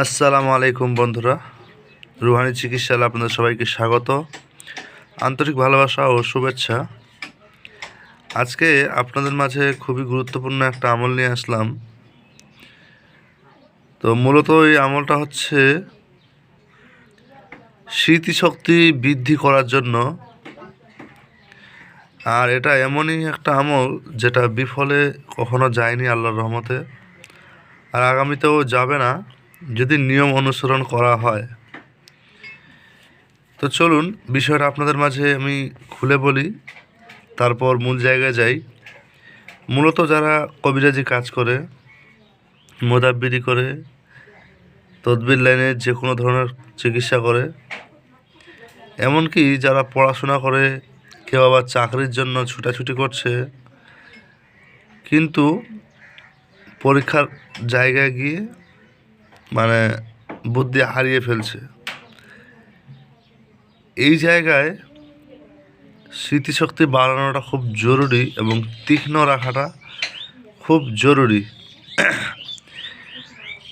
আসসালামু আলাইকুম বন্ধুরা, রুহানি চিকিৎসালয়ে আপনাদের সবাইকে স্বাগত, আন্তরিক ভালোবাসা ও শুভেচ্ছা। আজকে আপনাদের মাঝে খুবই গুরুত্বপূর্ণ একটা আমল নিয়ে আসলাম। তো মূলত এই আমলটা হচ্ছে স্মৃতিশক্তি বৃদ্ধি করার জন্য। আর এটা এমনই একটা আমল যেটা বিফলে কখনো যায়নি আল্লাহর রহমতে, আর আগামীতেও যাবে না যদি নিয়ম অনুসরণ করা হয়। তো চলুন বিষয়টা আপনাদের মাঝে আমি খুলে বলি, তারপর মূল জায়গায় যাই। মূলত যারা কবিরাজি কাজ করে, মোদাব্বিরি করে, তদবির লাইনে যে কোনো ধরনের চিকিৎসা করে, এমনকি যারা পড়াশোনা করে, কেউ আবার চাকরির জন্য ছুটাছুটি করছে, কিন্তু পরীক্ষার জায়গায় গিয়ে বুদ্ধি হারিয়ে ফেলছে, এই জায়গায় স্মৃতিশক্তি বাড়ানোটা খুব জরুরি এবং তীক্ষ্ণ রাখাটা খুব জরুরি।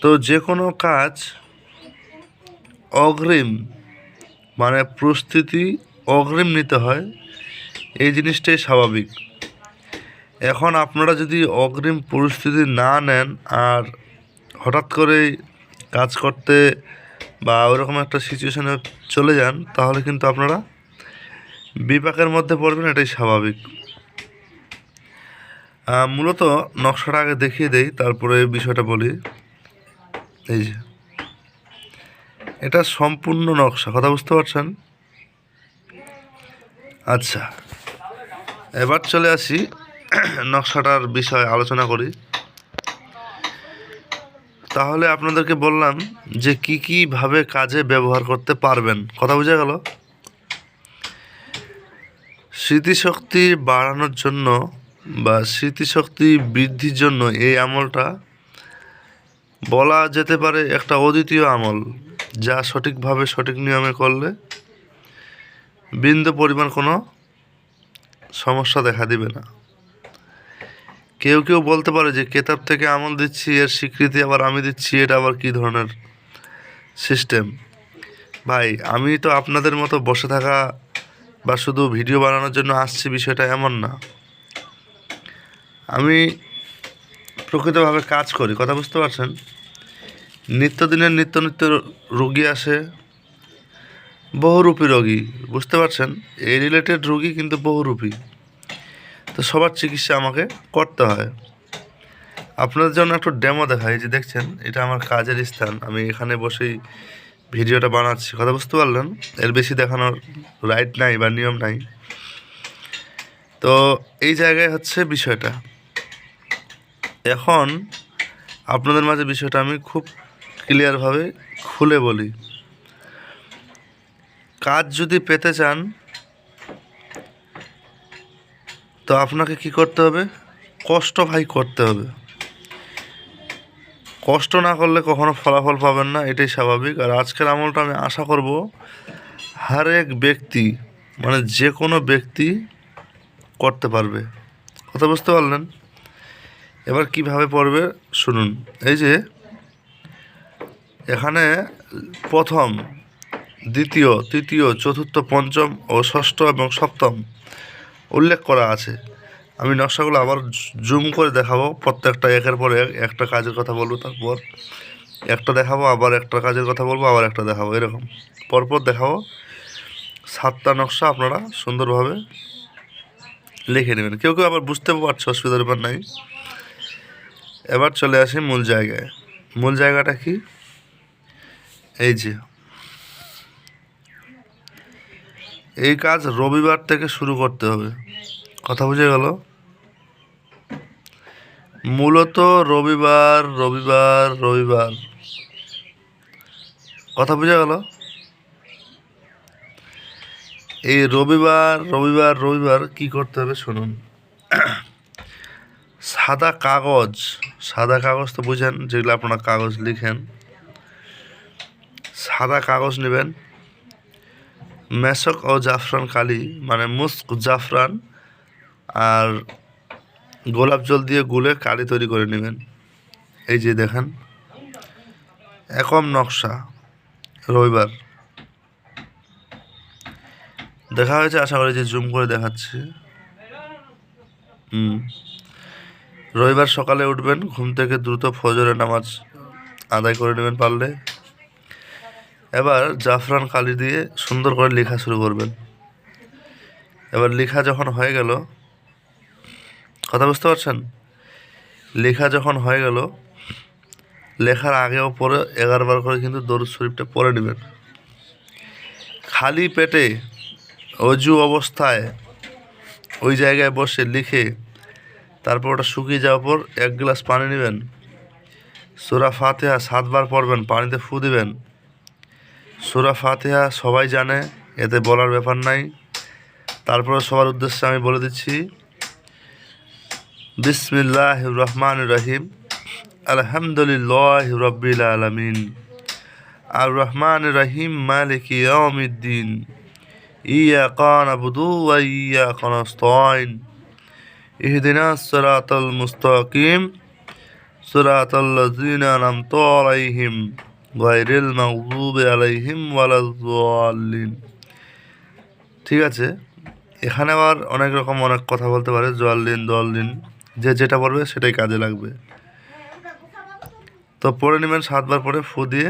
তো যে কোনো কাজ অগ্রিম প্রস্তুতি অগ্রিম নিতে হয়, এই জিনিসটাই স্বাভাবিক। এখন আপনারা যদি অগ্রিম পরিস্থিতি না নেন আর হঠাৎ করে কাজ করতে বা ওরকম একটা সিচুয়েশনে চলে যান, তাহলে কিন্তু আপনারা বিপাকের মধ্যে পড়বেন, এটাই স্বাভাবিক। মূলত নকশাটা আগে দেখিয়ে দেই, তারপরে বিষয়টা বলি। এই যে এটা সম্পূর্ণ নকশা, কথা বুঝতে পারছেন? আচ্ছা, এবার চলে আসি নকশাটার বিষয়ে আলোচনা করি। তাহলে আপনাদেরকে বললাম যে কীভাবে কাজে ব্যবহার করতে পারবেন, কথা বোঝা গেল? স্মৃতিশক্তি বাড়ানোর জন্য বা স্মৃতিশক্তি বৃদ্ধির জন্য এই আমলটা বলা যেতে পারে একটা অদ্বিতীয় আমল, যা সঠিকভাবে সঠিক নিয়মে করলে বিন্দু পরিমাণ কোনো সমস্যা দেখা দিবে না। কেউ কেউ বলতে পারে যে কেতাব থেকে আমল দিচ্ছি, এর স্বীকৃতি আবার আমি দিচ্ছি, এটা আবার কী ধরনের সিস্টেম? ভাই, আমি তো আপনাদের মতো বসে থাকা বা শুধু ভিডিও বানানোর জন্য আসছি, বিষয়টা এমন না। আমি প্রকৃতভাবে কাজ করি, কথা বুঝতে পারছেন? নিত্যদিনের নিত্য রোগী আসে, বহুরূপী রোগী, বুঝতে পারছেন? এই রিলেটেড রোগী কিন্তু বহুরূপী। তো সবার চিকিৎসা আমাকে করতে হয়। আপনাদের জন্য একটু ডেমো দেখাই। যে দেখছেন, এটা আমার কাজের স্থান, আমি এখানে বসেই ভিডিওটা বানাচ্ছি, কথা বুঝতে পারলেন? এর বেশি দেখানোর রাইট নাই বা নিয়ম নাই। তো এই জায়গায় হচ্ছে বিষয়টা। এখন আপনাদের মাঝে বিষয়টা আমি খুব ক্লিয়ারভাবে খুলে বলি। কাজ যদি পেতে চান, তো আপনাকে কি করতে হবে? কষ্ট করতে হবে। কষ্ট না করলে কখনো ফলাফল পাবেন না, এটাই স্বাভাবিক। আর আজকের আমলটা আমি আশা করব হর এক ব্যক্তি, যে কোনো ব্যক্তি করতে পারবে, কথা বুঝতে পারলেন? এবার কিভাবে পড়বে শুনুন। এই যে এখানে প্রথম, দ্বিতীয়, তৃতীয়, চতুর্থ, পঞ্চম ও ষষ্ঠ এবং সপ্তম উল্লেখ করা আছে। আমি নকশাগুলো আবার জুম করে দেখাবো, প্রত্যেকটা একের পর একটা কাজের কথা বলবো, তারপর একটা দেখাবো, আবার একটা কাজের কথা বলবো, আবার একটা দেখাবো, এরকম পরপর দেখাবো। 7টা নকশা আপনারা সুন্দরভাবে লিখে নেবেন। কেউ কেউ আবার বুঝতে পারছে, অসুবিধার ব্যাপার নাই। এবার চলে আসি মূল জায়গায়। মূল জায়গাটা কি? এই যে এই কাজ রবিবার থেকে শুরু করতে হবে, কথা বুঝে গেল? মূলত রবিবার রবিবার রবিবার, কথা বুঝে গেল? এই রবিবার রবিবার রবিবার কি করতে হবে শুনুন। সাদা কাগজ তো বুঝেন, যেগুলো আপনারা কাগজ লিখেন। সাদা কাগজ নেবেন, মেশক ও জাফরান কালি, মুস্ক, জাফরান আর গোলাপ জল দিয়ে গুলে কালি তৈরি করে নেবেন। এই যে দেখেন, একম নকশা রবিবার দেখা হয়েছে, আশা করি যে জুম করে দেখাচ্ছি। রবিবার সকালে উঠবেন, ঘুম থেকে দ্রুত ফজরের নামাজ আদায় করে নেবেন পারলে। এবার জাফরান কালি দিয়ে সুন্দর করে লেখা শুরু করবেন। এবার লেখা যখন হয়ে গেল, কথা বুঝতে পারছেন, লেখা যখন হয়ে গেল, লেখার আগেও পরে 11 বার করে কিন্তু দরুদ শরীফটা পড়ে নেবেন। খালি পেটে অজু অবস্থায় ওই জায়গায় বসে লিখে তারপর ওটা শুকিয়ে যাওয়ার পর 1 গ্লাস পানি নেবেন, সূরা ফাতিহা 7 বার পড়বেন, পানিতে ফু দিবেন। সূরা ফাতিহা সবাই জানে, এতে বলার ব্যাপার নাই, তারপরে সবার উদ্দেশ্যে আমি বলে দিচ্ছি, বিসমিল্লাহির রহমানির রহিম, আলহামদুলিল্লাহি রাব্বিল আলামিন, আর রহমানির রহিম, মালিকি ইয়াউমিদ্দিন, ইয়াকা নাবুদু ওয়া ইয়াকা নাস্তাইন, ইহদিনাস সিরাতাল মুস্তাকিম, সিরাতাল লাযিনা আন'আমতা আলাইহিম গায়রিল মাগযুবি আলাইহিম ওয়ালাদ-দাল্লিন। ঠিক আছে, এখানে আবার অনেক রকম অনেক কথা বলতে পারে, জল্লিন দল্লিন, যে যেটা পড়বে সেটাই কাজে লাগবে। তো পড়ে নেবেন 7 বার পরে ফু দিয়ে।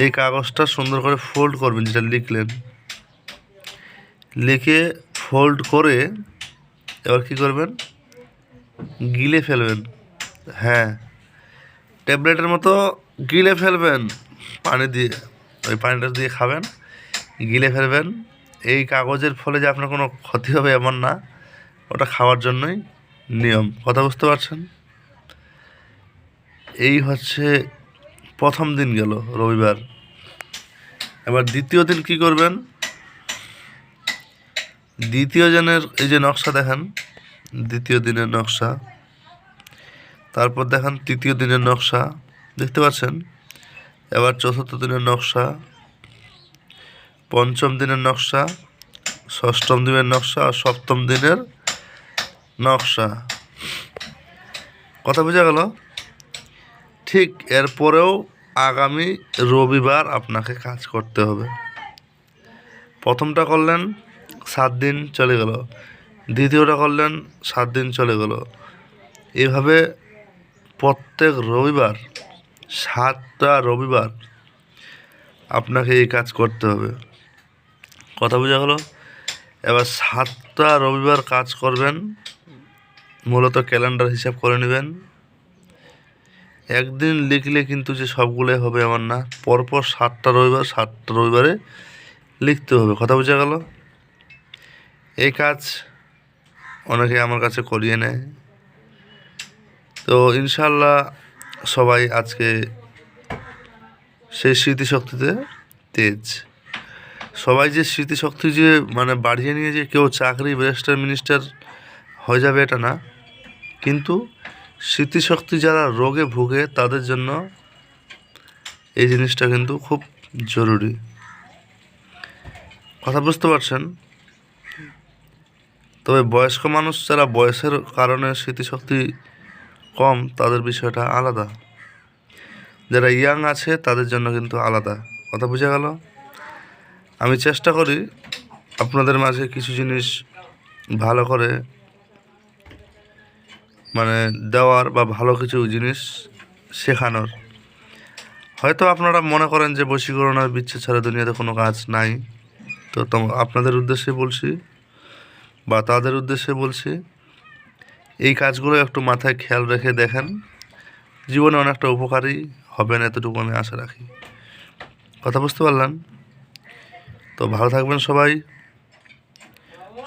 এই কাগজটা সুন্দর করে ফোল্ড করবেন, যেটা লিখলেন, লিখে ফোল্ড করে এবার কী করবেন, গিলে ফেলবেন। হ্যাঁ, ট্যাবলেটের মতো গিলে ফেলবেন পানি দিয়ে, ওই পানিটা দিয়ে খাবেন, গিলে ফেলবেন। এই কাগজের ফলে যে আপনার কোনো ক্ষতি হবে এমন না, ওটা খাওয়ার জন্যই নিয়ম। কথা বুঝতে পারছেন? এই হচ্ছে প্রথম দিন গেল রবিবার। এবার দ্বিতীয় দিন কি করবেন, দ্বিতীয় দিনের এই যে নকশা দেখেন, দ্বিতীয় দিনের নকশা, তারপর দেখেন তৃতীয় দিনের নকশা, দেখতে পাচ্ছেন। এবার চতুর্থ দিনের নকশা, পঞ্চম দিনের নকশা, ষষ্ঠম দিনের নকশা আর সপ্তম দিনের নকশা। কথা বোঝা গেল? ঠিক এরপরেও আগামী রবিবার আপনাকে কাজ করতে হবে। প্রথমটা করলেন 7 দিন চলে গেল, দ্বিতীয়টা করলেন 7 দিন চলে গেল, এভাবে প্রত্যেক রবিবার 7টা রবিবার আপনাকে এই কাজ করতে হবে। কথা বোঝা গেল? এবার 7টা রবিবার কাজ করবেন, মূলত ক্যালেন্ডার হিসাব করে নেবেন। একদিন লিখলে কিন্তু যে সবগুলোই হবে এমন না, পরপর 7টা রবিবার 7টা রবিবারে লিখতে হবে। কথা বোঝা গেল? এই কাজ অনেকে আমার কাছে করিয়ে নেয়। তো ইনশাল্লাহ সবাই আজকে সেই স্মৃতিশক্তিতে তেজ। সবাই যে স্মৃতিশক্তি যে মানে বাড়িয়ে নিয়ে যে কেউ চাকরি, ব্যারিস্টার, মিনিস্টার হয়ে যাবে এটা না, কিন্তু স্মৃতিশক্তি যারা রোগে ভুগে তাদের জন্য এই জিনিসটা কিন্তু খুব জরুরি। কথা বুঝতে পারছেন? তবে বয়স্ক মানুষ যারা বয়সের কারণে স্মৃতিশক্তি কম, তাদের বিষয়টা আলাদা। যারা ইয়াং আছে তাদের জন্য কিন্তু আলাদা। কথা বোঝা গেল? আমি চেষ্টা করি আপনাদের মাঝে কিছু জিনিস ভালো করে মানে দেওয়ার বা ভালো কিছু জিনিস শেখানোর। হয়তো আপনারা মনে করেন যে বশীকরণ আর বিচ্ছেদ ছাড়া দুনিয়াতে কোনো কাজ নাই, তো আপনাদের উদ্দেশ্যে বলছি বা তাদের উদ্দেশ্যে বলছি, এই কাজগুলো একটু মাথায় খেয়াল রেখে দেখেন, জীবনে অনেকটা উপকারী হবেন, এতটুকু আমি আশা রাখি। কথা বুঝতে পারলেন? তো ভালো থাকবেন সবাই,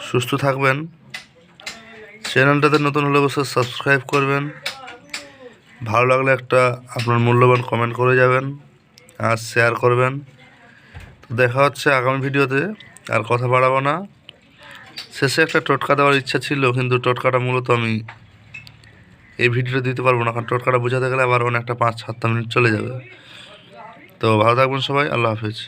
সুস্থ থাকবেন। চ্যানেলটাতে নতুন হলে অবশ্যই সাবস্ক্রাইব করবেন। ভালো লাগলে একটা আপনার মূল্যবান কমেন্ট করে যাবেন আর শেয়ার করবেন। তো দেখা হচ্ছে আগামী ভিডিওতে। আর কথা বাড়াবো না। শেষে একটা টোটকা দেওয়ার ইচ্ছা ছিল, কিন্তু টোটকাটা মূলত আমি এই ভিডিওতে দিতে পারবো না, কারণ টোটকাটা বোঝাতে গেলে আবার অনেকটা 5-7 মিনিট চলে যাবে। তো ভালো থাকবেন সবাই, আল্লাহ হাফেজ।